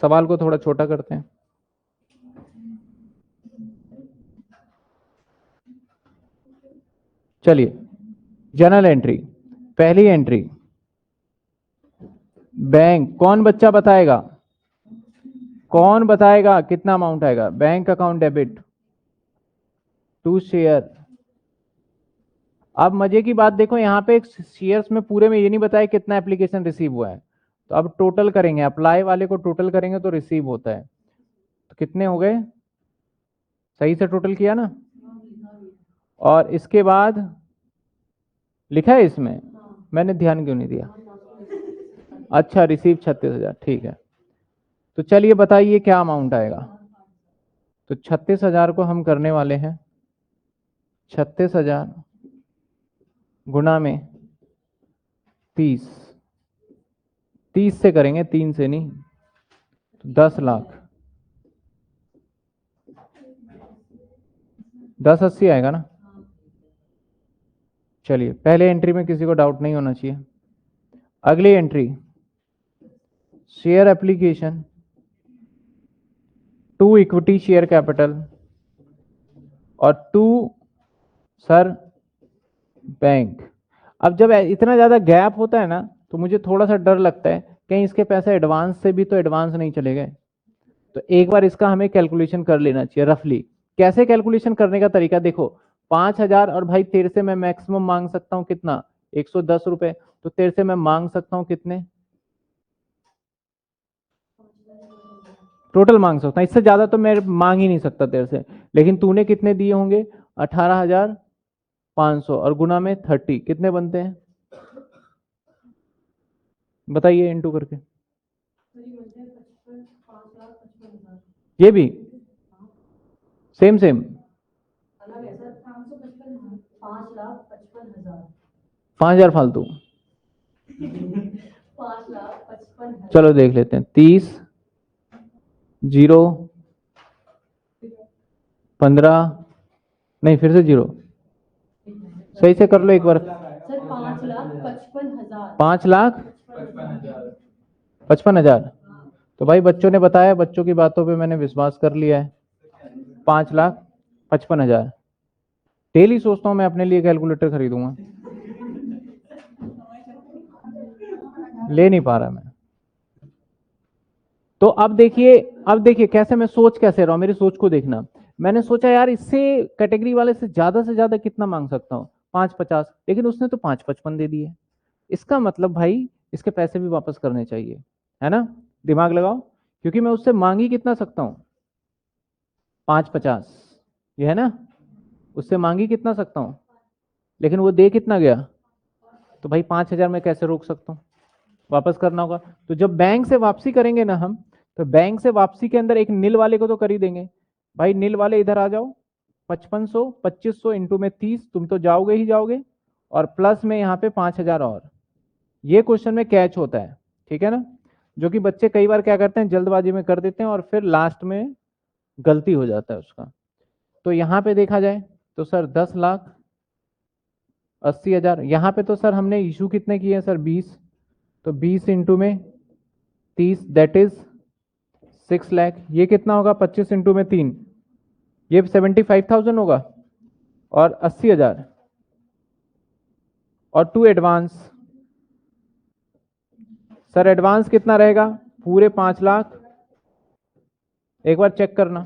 सवाल को थोड़ा छोटा करते हैं। चलिए जर्नल एंट्री, पहली एंट्री बैंक, कौन बच्चा बताएगा, कौन बताएगा कितना अमाउंट आएगा? Bank account debit to share. अब मजे की बात देखो, यहाँ पे शेयर्स में पूरे में ये नहीं बताया कितना एप्लीकेशन रिसीव हुआ है। तो अब टोटल करेंगे, अप्लाई वाले को टोटल करेंगे तो रिसीव होता है। तो कितने हो गए? सही से टोटल किया ना? और इसके बाद लिखा है इसमें, मैंने ध्यान क्यों नहीं दिया? अच्छा, रिसीव 36,000, ठीक है। तो चलिए बताइए क्या अमाउंट आएगा। तो 36,000 को हम करने वाले हैं 36,000 गुना में 30, 30 से करेंगे, 3 से नहीं। तो 10 लाख, 1080 आएगा ना? चलिए, पहले एंट्री में किसी को डाउट नहीं होना चाहिए। अगली entry, share application to equity share capital और टू सर बैंक। अब जब इतना ज्यादा गैप होता है ना, तो मुझे थोड़ा सा डर लगता है कहीं इसके पैसे एडवांस से भी तो एडवांस नहीं चले गए। तो एक बार इसका हमें कैलकुलेशन कर लेना चाहिए रफली। कैसे कैलकुलेशन करने का तरीका देखो, 5,000 और भाई तेरे से मैं मैक्सिमम मांग सकता हूं कितना? 110 रुपए। तो तेरे से मैं मांग सकता हूं कितने? टोटल मांग सकता हूं, इससे ज्यादा तो मैं मांग ही नहीं सकता तेरे से। लेकिन तूने कितने दिए होंगे? 18,500 और गुना में 30, कितने बनते हैं बताइए इनटू करके। ये भी सेम सेम 5,000 फालतू। चलो देख लेते हैं। 30, 0, 15, नहीं फिर से 0, सही से कर लो एक बार। सर 5,55,000। 5,55,000। तो भाई बच्चों ने बताया, बच्चों की बातों पे मैंने विश्वास कर लिया है। 5,55,000। डेली सोचता हूं मैं अपने लिए कैलकुलेटर खरीदूंगा, ले नहीं पा रहा मैं। तो अब देखिए, अब देखिए कैसे मैं सोच कैसे रहा हूं, मेरी सोच को देखना। मैंने सोचा यार इससे कैटेगरी वाले से ज्यादा कितना मांग सकता हूं? 5,50, लेकिन उसने तो 5,55 दे दिए। इसका मतलब भाई इसके पैसे भी वापस करने चाहिए, है ना? दिमाग लगाओ, क्योंकि मैं उससे मांग ही कितना सकता हूं? 5,50, ये है ना? उससे मांग ही कितना सकता हूं? लेकिन वो दे कितना गया? तो भाई 5,000 में कैसे रोक सकता हूं? वापस करना होगा। तो जब बैंक से वापसी करेंगे ना हम, तो बैंक से वापसी के अंदर एक नील वाले को तो कर ही देंगे। भाई नील वाले इधर आ जाओ, 5500, 2500 इंटू में 30, तुम तो जाओगे ही जाओगे, और प्लस में यहाँ पे 5,000 और। ये क्वेश्चन में कैच होता है, ठीक है ना? जो कि बच्चे कई बार क्या करते हैं, जल्दबाजी में कर देते हैं और फिर लास्ट में गलती हो जाता है उसका। तो यहाँ पे देखा जाए तो सर 10,80,000। यहाँ पे तो सर हमने इशू कितने किए हैं सर? 20। तो 20 इंटू में 30, दैट इज 6 लाख। ये कितना होगा? 25 इंटू में 3, ये 75,000 होगा। और 80,000 और 2 एडवांस। सर एडवांस कितना रहेगा? पूरे 5 लाख। एक बार चेक करना,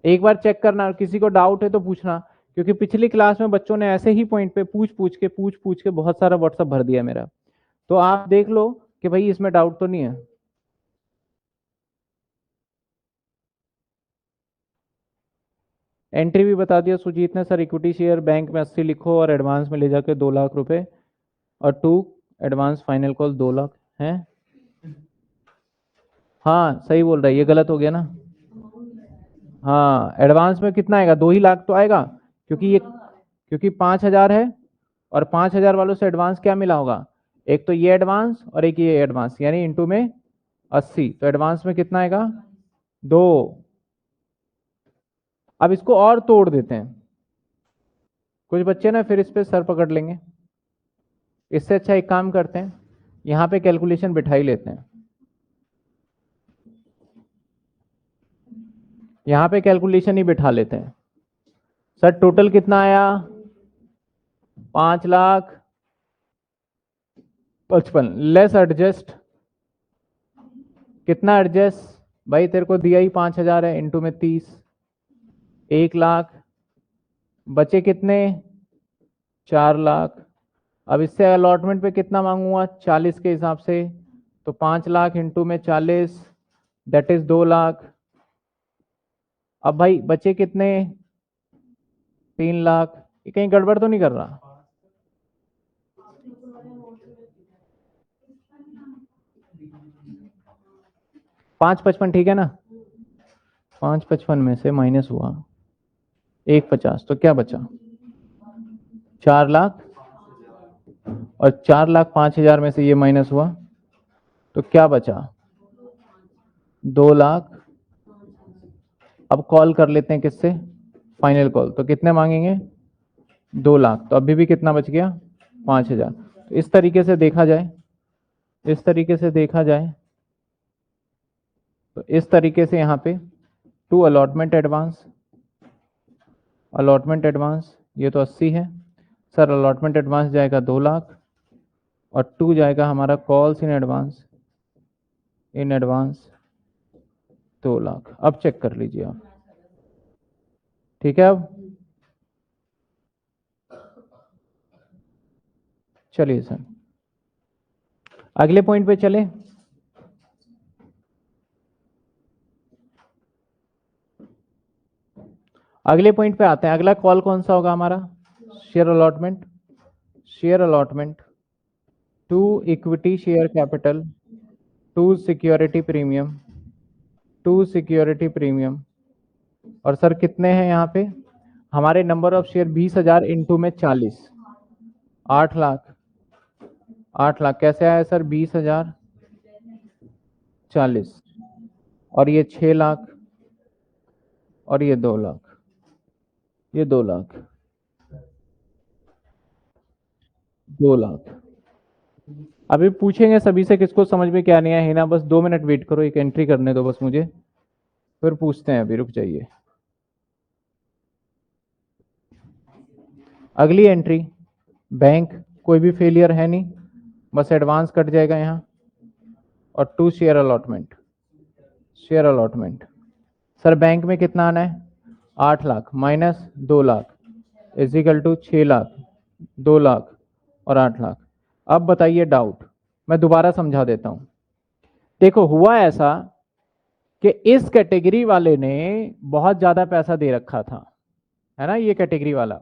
एक बार चेक करना, और किसी को डाउट है तो पूछना, क्योंकि पिछली क्लास में बच्चों ने ऐसे ही पॉइंट पे पूछ के बहुत सारा व्हाट्सअप भर दिया मेरा। तो आप देख लो कि भाई इसमें डाउट तो नहीं है। एंट्री भी बता दिया सुजीत ने सर, इक्विटी शेयर बैंक में 80 लिखो और एडवांस में ले जाके 2 लाख रुपए, और 2 एडवांस फाइनल कॉल 2 लाख है। हाँ सही बोल रहा है, ये गलत हो गया ना? हाँ, एडवांस में कितना आएगा? 2 ही लाख तो आएगा, क्योंकि 5,000 है, और 5,000 वालों से एडवांस क्या मिला होगा? एक तो ये एडवांस और एक ये एडवांस, यानी इंटू में 80। तो एडवांस में कितना आएगा? 2। अब इसको और तोड़ देते हैं, कुछ बच्चे ना फिर इस पे सर पकड़ लेंगे। इससे अच्छा एक काम करते हैं, यहाँ पे कैलकुलेशन बिठा ही लेते हैं। यहाँ पे कैलकुलेशन ही बिठा लेते हैं। सर टोटल कितना आया? 5,55,000 लेस एडजस्ट। कितना एडजस्ट? भाई तेरे को दिया ही 5,000 है, इंटू में 30, 1 लाख। बचे कितने? 4 लाख। अब इससे अलॉटमेंट पे कितना मांगूंगा? 40 के हिसाब से। तो 5 लाख इंटू में 40, दैट इज 2 लाख। अब भाई बचे कितने, 3 लाख। ये कहीं गड़बड़ तो नहीं कर रहा? 5.55 ठीक है ना? 5.55 में से माइनस हुआ 1.50, तो क्या बचा? 4 लाख। और 4,05,000 में से ये माइनस हुआ तो क्या बचा? 2 लाख। अब कॉल कर लेते हैं किससे, फाइनल कॉल। तो कितने मांगेंगे? 2 लाख। तो अभी भी कितना बच गया? 5,000। तो इस तरीके से देखा जाए, इस तरीके से देखा जाए तो इस तरीके से यहाँ पे to allotment advance, allotment advance ये तो 80 है सर। अलॉटमेंट एडवांस जाएगा 2 लाख और 2 जाएगा हमारा calls in advance, in advance 2 lakh. अब चेक कर लीजिए आप, ठीक है? अब चलिए सर अगले पॉइंट पे चले। अगले पॉइंट पे आते हैं। अगला कॉल कौन सा होगा हमारा? Share allotment. Share allotment to equity share capital to security premium, to security premium. और सर कितने हैं यहाँ पे हमारे नंबर ऑफ शेयर? 20,000 इंटू में 40, 8 लाख। 8 लाख कैसे आया सर? 20,000 40 और ये 6 लाख और ये 2 लाख, ये 2 लाख, 2 लाख। अभी पूछेंगे सभी से किसको समझ में क्या नहीं आया है ना, बस 2 मिनट वेट करो, एक एंट्री करने दो बस मुझे, फिर पूछते हैं। अभी रुक जाइए। अगली एंट्री बैंक, कोई भी फेलियर है नहीं, बस एडवांस कट जाएगा यहाँ। और to share allotment, share allotment sir bank में कितना आना है? 8 lakh minus 2 lakh equal to 6 lakh, 2 lakh और 8 लाख। अब बताइए डाउट, मैं दोबारा समझा देता हूं। देखो हुआ ऐसा कि इस कैटेगरी वाले ने बहुत ज्यादा पैसा दे रखा था, है ना, ये कैटेगरी वाला।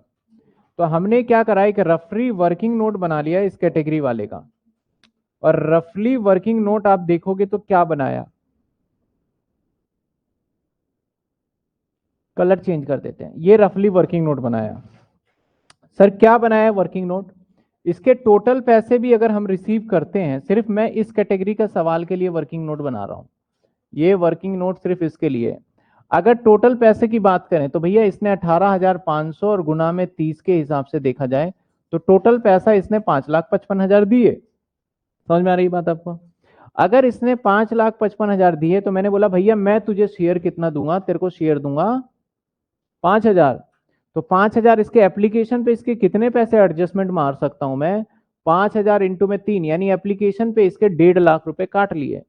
तो हमने क्या करा, एक रफली वर्किंग नोट बना लिया इस कैटेगरी वाले का। और रफली वर्किंग नोट आप देखोगे तो क्या बनाया, कलर चेंज कर देते हैं, ये रफली वर्किंग नोट बनाया। सर क्या बनाया वर्किंग नोट? इसके टोटल पैसे भी अगर हम रिसीव करते हैं, सिर्फ मैं इस कैटेगरी का सवाल के लिए वर्किंग नोट बना रहा हूं, ये वर्किंग नोट सिर्फ इसके लिए। अगर टोटल पैसे की बात करें तो भैया इसने 18,500 और गुना में 30 के हिसाब से देखा जाए तो टोटल पैसा इसने 5,55,000 दिए। समझ में आ रही बात आपको? अगर इसने 5,55,000 दिए तो मैंने बोला भैया मैं तुझे शेयर कितना दूंगा, तेरे को शेयर दूंगा 5,000। तो 5,000 इसके एप्लीकेशन पे इसके कितने पैसे एडजस्टमेंट मार सकता हूं मैं? 5,000 इंटू में 3, यानी एप्लीकेशन पे इसके 1.5 लाख रुपए काट लिए।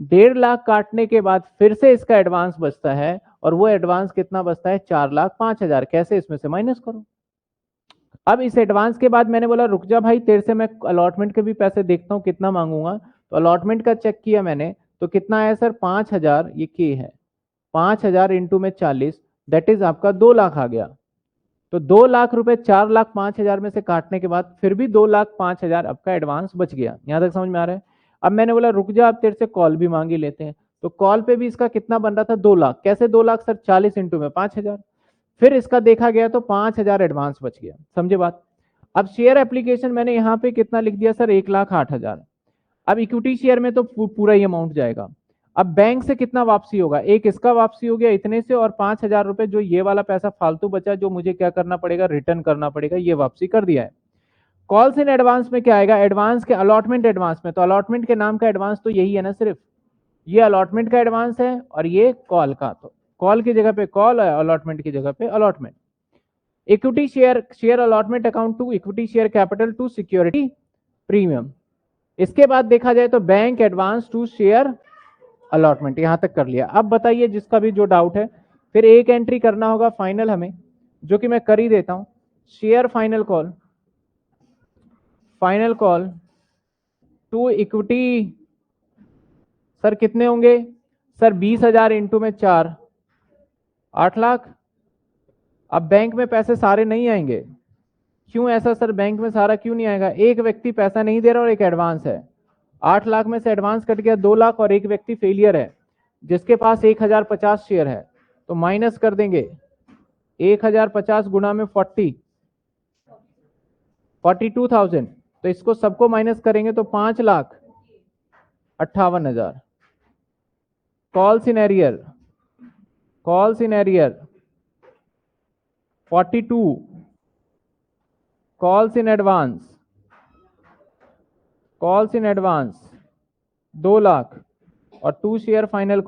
1.5 लाख काटने के बाद फिर से इसका एडवांस बचता है, और वो एडवांस कितना बचता है? 4,05,000। कैसे? इसमें से माइनस करो। अब इस एडवांस के बाद मैंने बोला रुक जा भाई, तेरे से मैं अलॉटमेंट के भी पैसे देखता हूं कितना मांगूंगा। तो अलॉटमेंट का चेक किया मैंने तो कितना आया सर? 5,000। ये के है 5,000 इंटू में 40, दैट इज आपका 2 लाख आ गया। तो 2 लाख रुपए 4,05,000 में से काटने के बाद फिर भी 2,05,000 आपका एडवांस बच गया। यहां तक समझ में आ रहा है? अब मैंने बोला रुक जा, अब तेरे से कॉल भी मांगी लेते हैं। तो कॉल पे भी इसका कितना बन रहा था? 2 लाख। कैसे 2 लाख सर? 40 इंटू में 5,000। फिर इसका देखा गया तो 5,000 एडवांस बच गया। समझे बात? अब शेयर एप्लीकेशन मैंने यहाँ पे कितना लिख दिया सर? 1,08,000। अब इक्विटी शेयर में तो पूरा ही अमाउंट जाएगा। अब बैंक से कितना वापसी होगा? एक इसका वापसी हो गया इतने से, और 5,000 रुपए जो ये वाला पैसा फालतू बचा जो मुझे क्या करना पड़ेगा? रिटर्न करना पड़ेगा। ये वापसी कर दिया है। कॉल्स इन एडवांस में क्या आएगा? एडवांस के अलॉटमेंट एडवांस में, तो अलॉटमेंट के नाम का एडवांस तो यही है ना, सिर्फ ये अलॉटमेंट का एडवांस है और ये कॉल का। तो कॉल की जगह पे कॉल है, अलॉटमेंट की जगह पे allotment. Equity share, share allotment account to equity share capital to security premium. इसके बाद देखा जाए तो bank advance to share allotment. यहां तक कर लिया। अब बताइए जिसका भी जो डाउट है, फिर एक एंट्री करना होगा फाइनल हमें, जो कि मैं कर ही देता हूं। Share final call, final call to equity. Sir कितने होंगे? सर 20,000 इंटू में 4, 8 लाख। अब बैंक में पैसे सारे नहीं आएंगे। क्यों ऐसा सर, बैंक में सारा क्यों नहीं आएगा? एक व्यक्ति पैसा नहीं दे रहा और एक एडवांस है। 8 लाख में से एडवांस कट गया 2 लाख, और एक व्यक्ति फेलियर है जिसके पास 1050 शेयर है, तो माइनस कर देंगे 1050 गुना में 42,000, तो इसको सबको माइनस करेंगे तो 5,58,000। Calls in arrear 42, calls in advance 2 lakh, और 2 शेयर फाइनल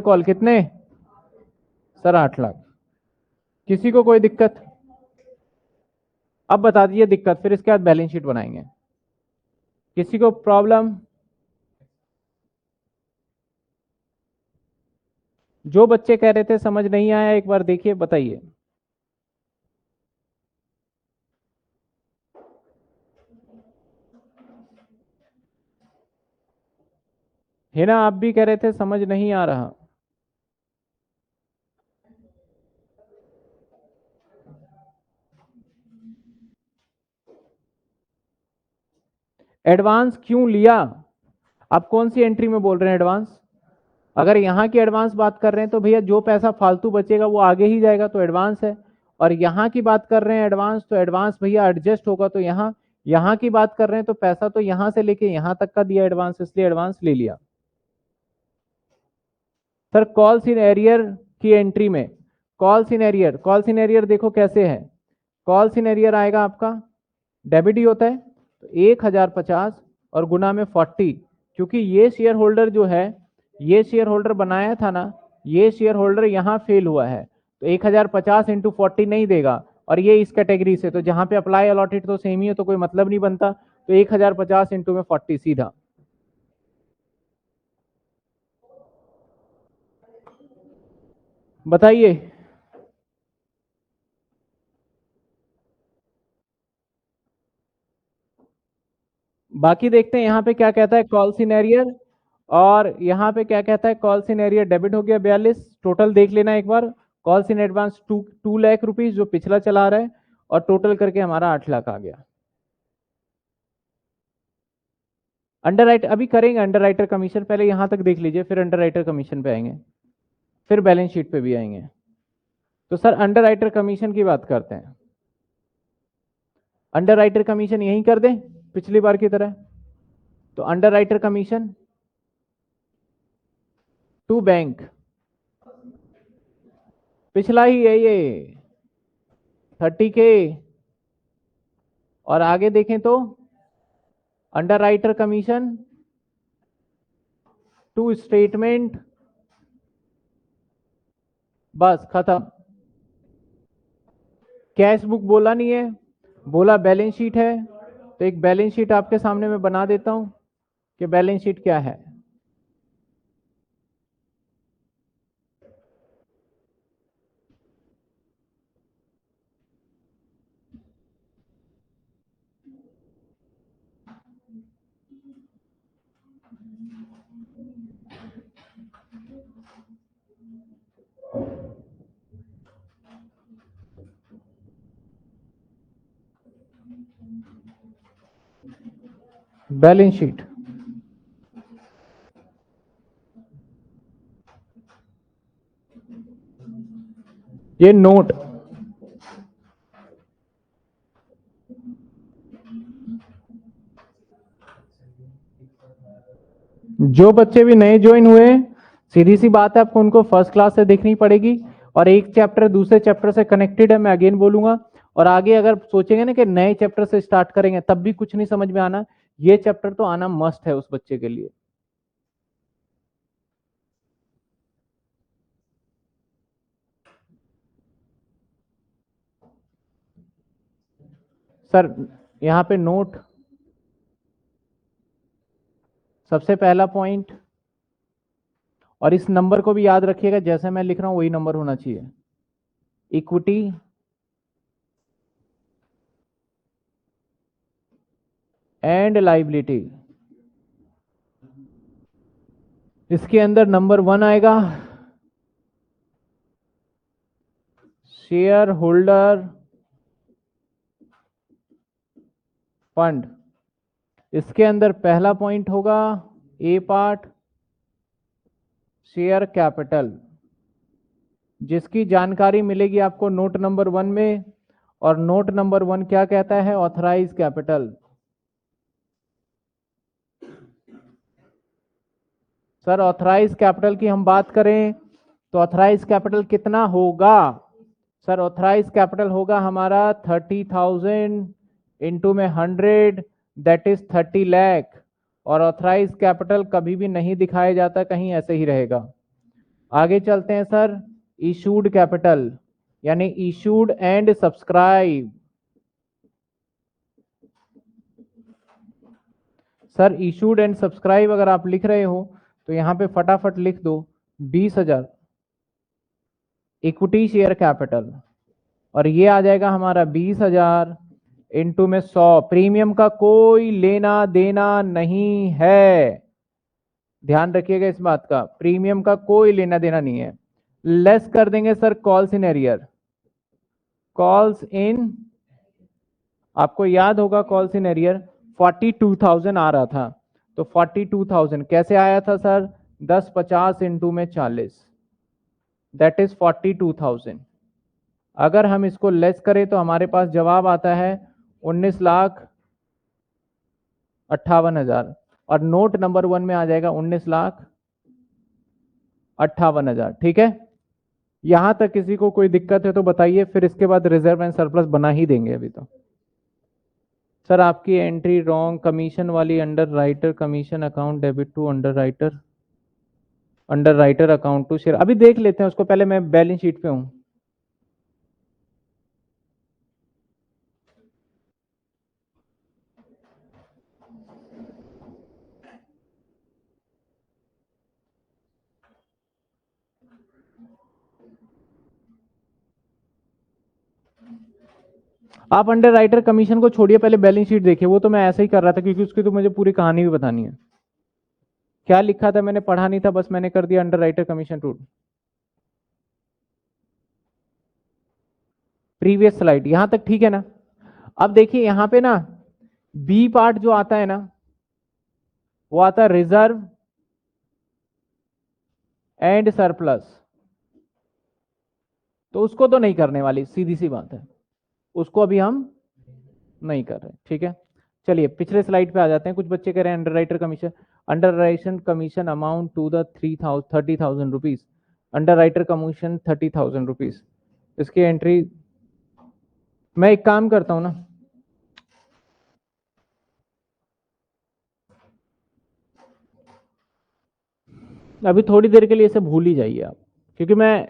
कॉल कितने सर? 8 लाख। किसी को कोई दिक्कत? अब बता दीजिए दिक्कत, फिर इसके बाद बैलेंस शीट बनाएंगे। किसी को प्रॉब्लम? जो बच्चे कह रहे थे समझ नहीं आया, एक बार देखिए, बताइए। है ना, आप भी कह रहे थे समझ नहीं आ रहा। एडवांस क्यों लिया? आप कौन सी एंट्री में बोल रहे हैं एडवांस? अगर यहां की एडवांस बात कर रहे हैं तो भैया जो पैसा फालतू बचेगा वो आगे ही जाएगा, तो एडवांस है। और यहां की बात कर रहे हैं एडवांस, तो एडवांस भैया एडजस्ट होगा, तो यहां की बात कर रहे हैं तो पैसा तो यहां से लेके यहां तक का दिया एडवांस, इसलिए एडवांस ले लिया। सर कॉल्स इन एरियर की एंट्री में, कॉल्स इन एरियर देखो कैसे है। कॉल्स इन एरियर आएगा आपका, डेबिट ही होता है, तो 1050 और गुना में 40, क्योंकि ये शेयर होल्डर जो है, ये शेयर होल्डर बनाया था ना, ये शेयर होल्डर यहां फेल हुआ है, तो 1050 इंटू 40 नहीं देगा, और ये इस कैटेगरी से, तो जहां पे अप्लाई अलॉटेड तो सेम ही है, तो कोई मतलब नहीं बनता, तो 1050 इंटू में 40 सीधा। बताइए। बाकी देखते हैं यहाँ पे क्या कहता है कॉल सिनेरियर, और यहाँ पे क्या कहता है कॉल सिनेरियर। डेबिट हो गया 42, टोटल देख लेना एक बार। Calls in advance 2 lakh rupees जो पिछला चला रहा है, और टोटल करके हमारा 8 लाख आ गया। अंडर राइटर अभी करेंगे, अंडर राइटर कमीशन पहले यहां तक देख लीजिए, फिर अंडर राइटर कमीशन पे आएंगे, फिर बैलेंस शीट पे भी आएंगे। तो सर अंडर राइटर कमीशन की बात करते हैं। अंडर राइटर कमीशन यही कर दें पिछली बार की तरह। तो underwriter commission to bank, पिछला ही है ये 30K, और आगे देखें तो underwriter commission to statement, बस खत्म। कैश बुक बोला नहीं है, बोला बैलेंस शीट है, तो एक बैलेंस शीट आपके सामने मैं बना देता हूं कि बैलेंस शीट क्या है। बैलेंस शीट, ये नोट, जो बच्चे भी नए ज्वाइन हुए, सीधी सी बात है, आपको उनको फर्स्ट क्लास से देखनी पड़ेगी, और एक चैप्टर दूसरे चैप्टर से कनेक्टेड है, मैं अगेन बोलूंगा। और आगे अगर सोचेंगे ना कि नए चैप्टर से स्टार्ट करेंगे तब भी कुछ नहीं समझ में आना, ये चैप्टर तो आना मस्ट है उस बच्चे के लिए। सर यहां पे नोट, सबसे पहला पॉइंट, और इस नंबर को भी याद रखिएगा, जैसे मैं लिख रहा हूं वही नंबर होना चाहिए। इक्विटी एंड लाइबिलिटी, इसके अंदर नंबर 1 आएगा शेयर होल्डर फंड। इसके अंदर पहला पॉइंट होगा ए पार्ट शेयर कैपिटल, जिसकी जानकारी मिलेगी आपको नोट नंबर 1 में। और नोट नंबर 1 क्या कहता है? Authorise capital. Sir authorise capital की हम बात करें तो ऑथराइज कैपिटल कितना होगा? सर ऑथराइज कैपिटल होगा हमारा 30,000 इंटू में 100, दैट इज 30 लाख। और ऑथराइज कैपिटल कभी भी नहीं दिखाया जाता, कहीं ऐसे ही रहेगा। आगे चलते हैं सर, इशूड कैपिटल यानी issued and subscribe. Sir issued and subscribe अगर आप लिख रहे हो तो यहां पे फटाफट लिख दो 20,000 इक्विटी शेयर कैपिटल, और ये आ जाएगा हमारा 20,000 इंटू में 100। प्रीमियम का कोई लेना देना नहीं है, ध्यान रखिएगा इस बात का, प्रीमियम का कोई लेना देना नहीं है। लेस कर देंगे sir calls in arrear. Calls in, आपको याद होगा कॉल्स इन एरियर 42,000 आ रहा था, तो 42,000 कैसे आया था सर? 10 50 इंटू में 40, दैट इज 42,000। अगर हम इसको लेस करें तो हमारे पास जवाब आता है 19,58,000, और नोट नंबर 1 में आ जाएगा 19,58,000। ठीक है, यहां तक किसी को कोई दिक्कत है तो बताइए, फिर इसके बाद रिजर्व एंड सरप्लस बना ही देंगे अभी तो। सर आपकी एंट्री रॉन्ग, कमीशन वाली underwriter commission account debit to underwriter account to share. अभी देख लेते हैं उसको, पहले मैं बैलेंस शीट पे हूं। आप अंडर राइटर कमीशन को छोड़िए, पहले बैलेंस शीट देखिए। वो तो मैं ऐसे ही कर रहा था क्योंकि उसकी तो मुझे पूरी कहानी भी बतानी है। क्या लिखा था मैंने पढ़ा नहीं था, बस मैंने कर दिया under writer commission rule. Previous slide यहां तक ठीक है ना? अब देखिए यहां पे ना बी पार्ट जो आता है ना, वो आता है रिजर्व एंड सरप्लस। तो उसको तो नहीं करने वाली, सीधी सी बात है, उसको अभी हम नहीं कर रहे। ठीक है, चलिए पिछले स्लाइड पे आ जाते हैं। कुछ बच्चे कह रहे हैं underwriter commission amount to the 30,000 rupees. Underwriter commission 30,000 rupees, इसकी एंट्री मैं एक काम करता हूं ना, अभी थोड़ी देर के लिए इसे भूल ही जाइए आप, क्योंकि मैं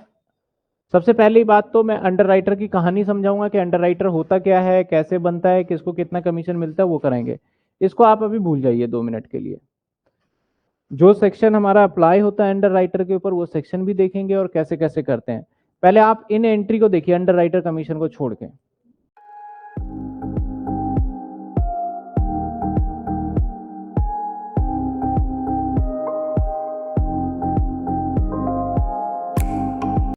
सबसे पहली बात तो मैं अंडर राइटर की कहानी समझाऊंगा कि अंडर राइटर होता क्या है, कैसे बनता है, किसको कितना कमीशन मिलता है, वो कराएंगे। इसको आप अभी भूल जाइए 2 मिनट के लिए। जो सेक्शन हमारा अप्लाई होता है अंडर राइटर के ऊपर, वो सेक्शन भी देखेंगे और कैसे कैसे करते हैं। पहले आप इन एंट्री को देखिए अंडर राइटर कमीशन को छोड़ के।